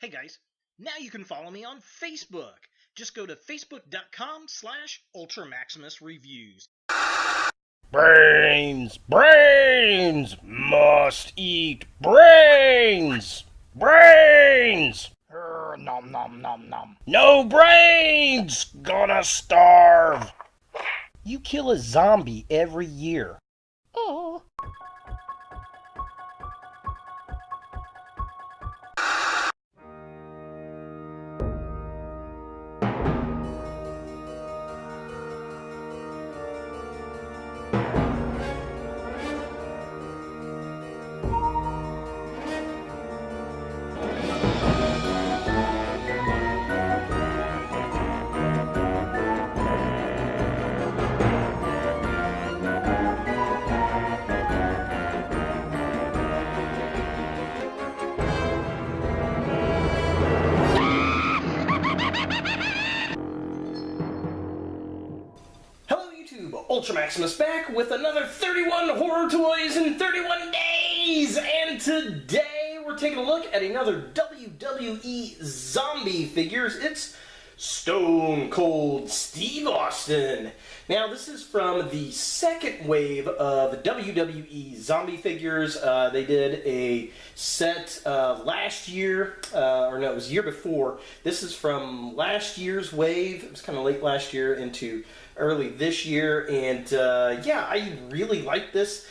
Hey guys, now you can follow me on Facebook. Just go to facebook.com/UltraMaximusReviews. Brains! Brains! Must eat brains! Brains! Nom nom nom nom. No brains! Gonna starve! You kill a zombie every year. Oh. Ultra Maximus back with another 31 horror toys in 31 days! And today we're taking a look at another WWE Zombie figures. It's Stone Cold Steve Austin. Now this is from the second wave of WWE Zombie figures. They did a set last year, or no, it was the year before. This is from last year's wave. It was kind of late last year into early this year, and yeah, I really like this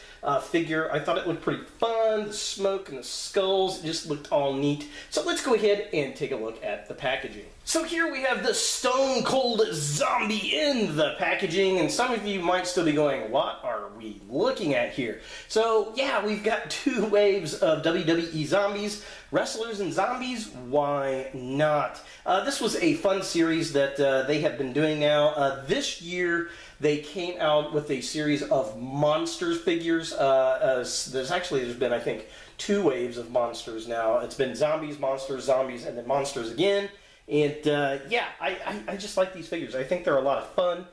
figure. I thought it looked pretty fun. The smoke and the skulls just looked all neat. So let's go ahead and take a look at the packaging. So here we have the Stone Cold Zombie in the packaging, and some of you might still be going, what are we looking at here? So yeah, we've got two waves of WWE Zombies, wrestlers and zombies. Why not? This was a fun series that they have been doing now. This year they came out with a series of Monsters figures. There's been, I think, two waves of Monsters now. It's been Zombies, Monsters, Zombies, and then Monsters again. And yeah, I just like these figures. I think they're a lot of fun.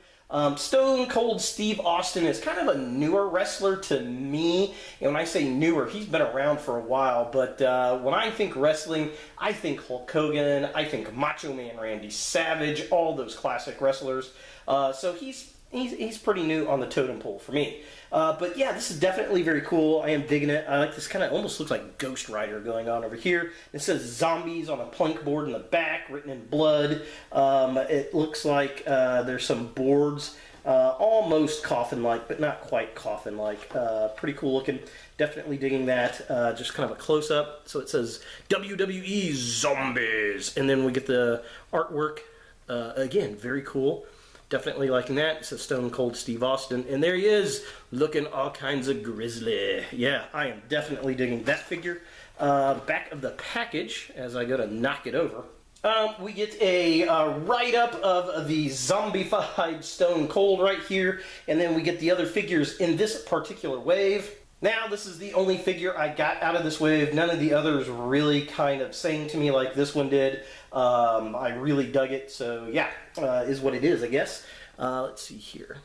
Stone Cold Steve Austin is kind of a newer wrestler to me. And when I say newer, he's been around for a while. But when I think wrestling, I think Hulk Hogan, I think Macho Man Randy Savage, all those classic wrestlers. So he's pretty new on the totem pole for me. But yeah, this is definitely very cool. I am digging it. I like this kind of almost looks like Ghost Rider going on over here. It says Zombies on a plank board in the back, written in blood. It looks like there's some boards, almost coffin-like, but not quite coffin-like. Pretty cool looking. Definitely digging that. Just kind of a close-up. So it says WWE Zombies. And then we get the artwork. Again, very cool. Definitely liking that. It says Stone Cold Steve Austin. And there he is, looking all kinds of grisly. Yeah, I am definitely digging that figure. Back of the package, as I go to knock it over, we get a write-up of the zombified Stone Cold right here. And then we get the other figures in this particular wave. Now, this is the only figure I got out of this wave. None of the others really kind of sang to me like this one did. I really dug it, so yeah, is what it is, I guess. Let's see here.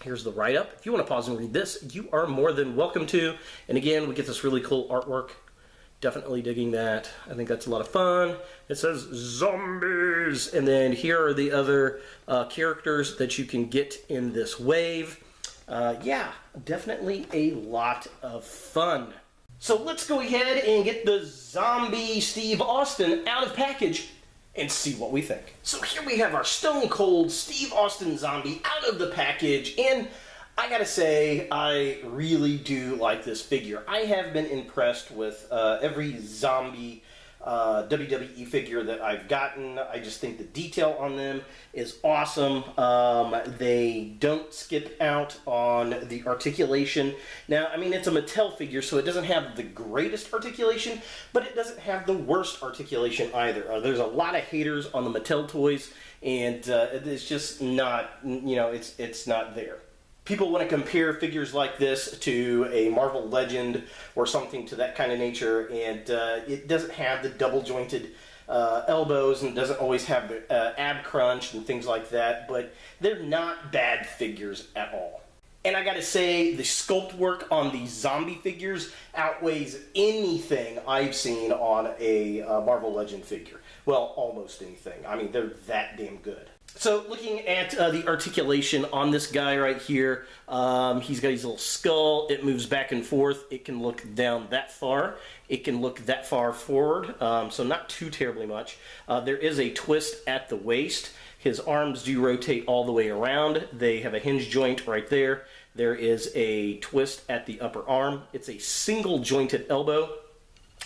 Here's the write-up. If you want to pause and read this, you are more than welcome to. And again, we get this really cool artwork. Definitely digging that. I think that's a lot of fun. It says Zombies. And then here are the other characters that you can get in this wave. Yeah, definitely a lot of fun. So let's go ahead and get the Zombie Steve Austin out of package and see what we think. So here we have our Stone Cold Steve Austin Zombie out of the package, and I gotta say, I really do like this figure. I have been impressed with every zombie WWE figure that I've gotten. I just think the detail on them is awesome. They don't skip out on the articulation. Now, I mean, it's a Mattel figure, so it doesn't have the greatest articulation, but it doesn't have the worst articulation either. There's a lot of haters on the Mattel toys, and it's just not, you know, it's not there. People want to compare figures like this to a Marvel Legend or something to that kind of nature, and it doesn't have the double-jointed elbows and doesn't always have the ab crunch and things like that, but they're not bad figures at all. And I gotta say, the sculpt work on these zombie figures outweighs anything I've seen on a Marvel Legend figure. Well, almost anything. I mean, they're that damn good. So looking at the articulation on this guy right here, he's got his little skull. It moves back and forth. It can look down that far. It can look that far forward, so not too terribly much. There is a twist at the waist. His arms do rotate all the way around. They have a hinge joint right there. There is a twist at the upper arm. It's a single jointed elbow.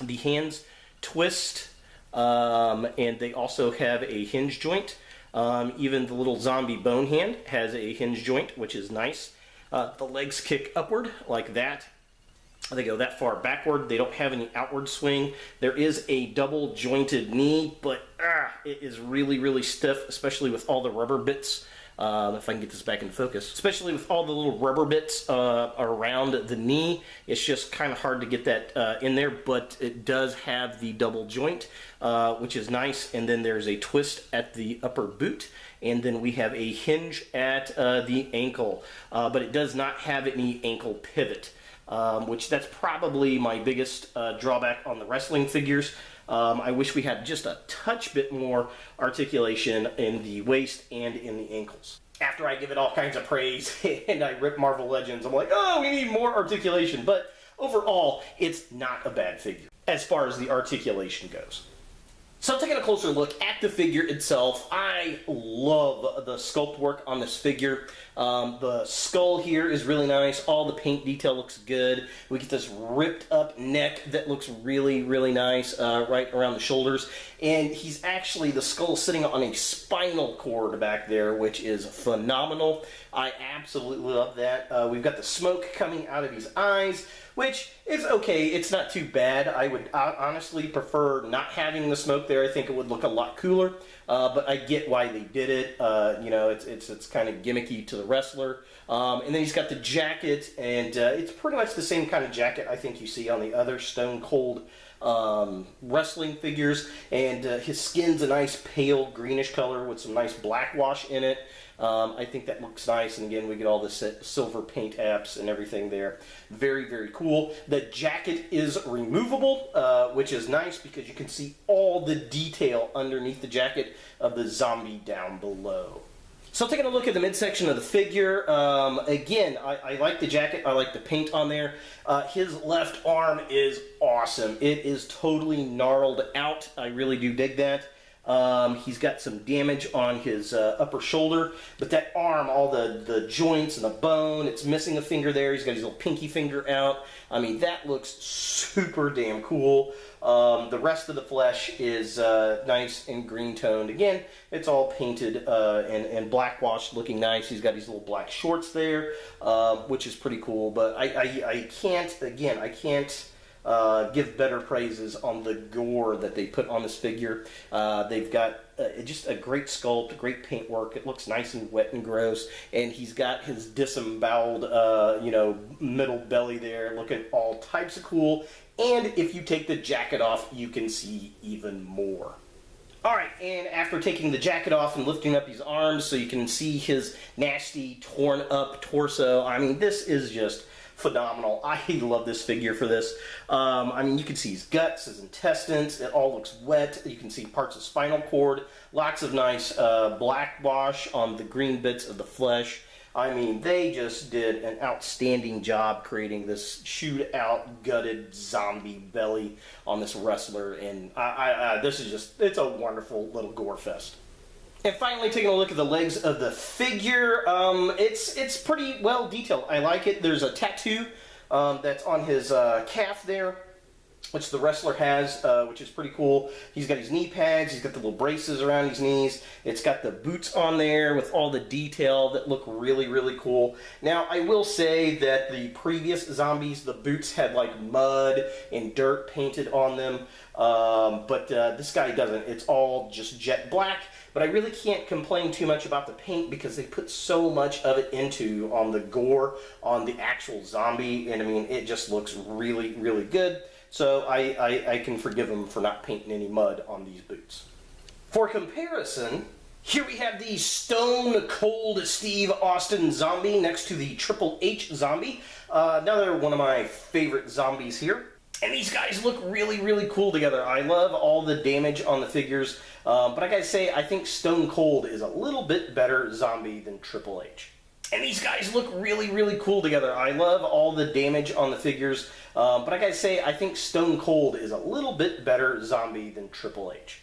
The hands twist, and they also have a hinge joint. Even the little zombie bone hand has a hinge joint, which is nice. The legs kick upward like that. They go that far backward. They don't have any outward swing. There is a double jointed knee, but it is really, really stiff, especially with all the rubber bits. If I can get this back into focus. Especially with all the little rubber bits around the knee. It's just kind of hard to get that in there, but it does have the double joint, which is nice. And then there's a twist at the upper boot. And then we have a hinge at the ankle. But it does not have any ankle pivot. Which that's probably my biggest drawback on the wrestling figures. I wish we had just a touch bit more articulation in the waist and in the ankles. After I give it all kinds of praise and I rip Marvel Legends, I'm like, oh, we need more articulation. But overall, it's not a bad figure as far as the articulation goes. So taking a closer look at the figure itself, I love the sculpt work on this figure. The skull here is really nice. All the paint detail looks good. We get this ripped up neck that looks really, really nice right around the shoulders. And he's actually, the skull sitting on a spinal cord back there, which is phenomenal. I absolutely love that. We've got the smoke coming out of his eyes, which is okay. It's not too bad. I would honestly prefer not having the smoke there. I think it would look a lot cooler, but I get why they did it. You know, it's kind of gimmicky to the wrestler. And then he's got the jacket, and it's pretty much the same kind of jacket I think you see on the other Stone Cold wrestling figures. And his skin's a nice pale greenish color with some nice black wash in it. I think that looks nice, and again, we get all the silver paint apps and everything there. Very, very cool. The jacket is removable, which is nice because you can see all the detail underneath the jacket of the zombie down below. So taking a look at the midsection of the figure, again, I like the jacket, I like the paint on there. His left arm is awesome. It is totally gnarled out. I really do dig that. He's got some damage on his upper shoulder, but that arm, all the joints and the bone, it's missing a finger there. He's got his little pinky finger out. I mean, that looks super damn cool. The rest of the flesh is nice and green toned. Again, it's all painted and black washed, looking nice. He's got these little black shorts there, which is pretty cool. But I can't give better praises on the gore that they put on this figure. They've got just a great sculpt, great paint work. It looks nice and wet and gross. And he's got his disemboweled, middle belly there, looking all types of cool. And if you take the jacket off, you can see even more. Alright, and after taking the jacket off and lifting up his arms so you can see his nasty, torn up torso, I mean, this is just phenomenal. I love this figure for this. I mean, you can see his guts, his intestines. It all looks wet. You can see parts of spinal cord. Lots of nice black wash on the green bits of the flesh. I mean, they just did an outstanding job creating this chewed out, gutted zombie belly on this wrestler. And this is just, it's a wonderful little gore fest. And finally, taking a look at the legs of the figure, it's pretty well detailed. I like it. There's a tattoo that's on his calf there, which the wrestler has, which is pretty cool. He's got his knee pads. He's got the little braces around his knees. It's got the boots on there with all the detail that look really, really cool. Now, I will say that the previous zombies, the boots had like mud and dirt painted on them, but this guy doesn't. It's all just jet black. But I really can't complain too much about the paint because they put so much of it into on the gore on the actual zombie, and I mean, it just looks really, really good. So I can forgive them for not painting any mud on these boots. For comparison, Here we have the Stone Cold Steve Austin zombie next to the Triple H zombie. Another one of my favorite zombies here. And these guys look really, really cool together. I love all the damage on the figures, but I gotta say, I think Stone Cold is a little bit better zombie than Triple H. And these guys look really, really cool together. I love all the damage on the figures, but I gotta say, I think Stone Cold is a little bit better zombie than Triple H.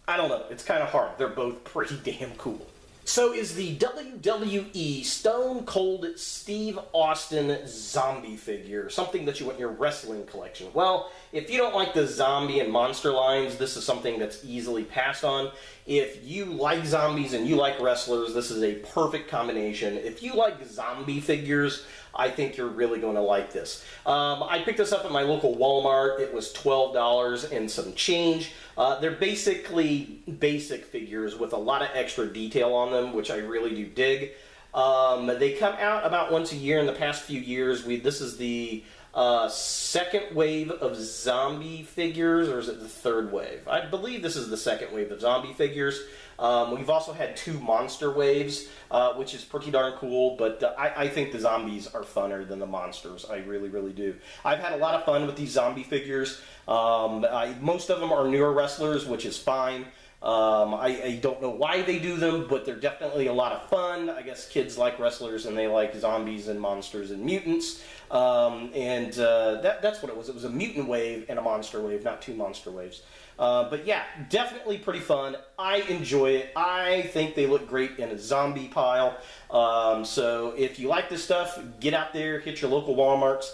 I don't know, it's kind of hard. They're both pretty damn cool. So is the WWE Stone Cold Steve Austin zombie figure something that you want in your wrestling collection? Well, if you don't like the zombie and monster lines, this is something that's easily passed on. If you like zombies and you like wrestlers, this is a perfect combination. If you like zombie figures, I think you're really going to like this. I picked this up at my local Walmart. It was $12 and some change. They're basically basic figures with a lot of extra detail on them, which I really do dig. They come out about once a year in the past few years. This is the second wave of zombie figures, or is it the third wave? I believe this is the second wave of zombie figures. We've also had 2 monster waves, which is pretty darn cool, but I think the zombies are funner than the monsters. I really, really do. I've had a lot of fun with these zombie figures. Most of them are newer wrestlers, which is fine. I don't know why they do them, but they're definitely a lot of fun. I guess kids like wrestlers and they like zombies and monsters and mutants. That's what it was. It was a mutant wave and a monster wave, not 2 monster waves. But yeah, definitely pretty fun. I enjoy it. I think they look great in a zombie pile. So if you like this stuff, get out there, hit your local Walmarts.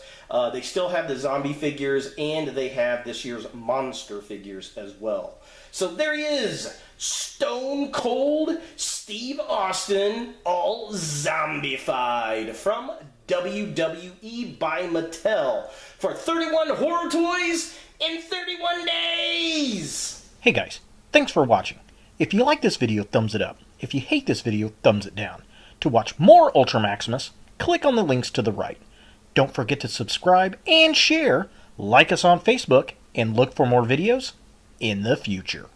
They still have the zombie figures, and they have this year's monster figures as well. So there he is, Stone Cold Steve Austin, all zombified, from WWE by Mattel, for 31 horror toys in 31 days! Hey guys, thanks for watching. If you like this video, thumbs it up. If you hate this video, thumbs it down. To watch more Ultra Maximus, click on the links to the right. Don't forget to subscribe and share, like us on Facebook, and look for more videos in the future.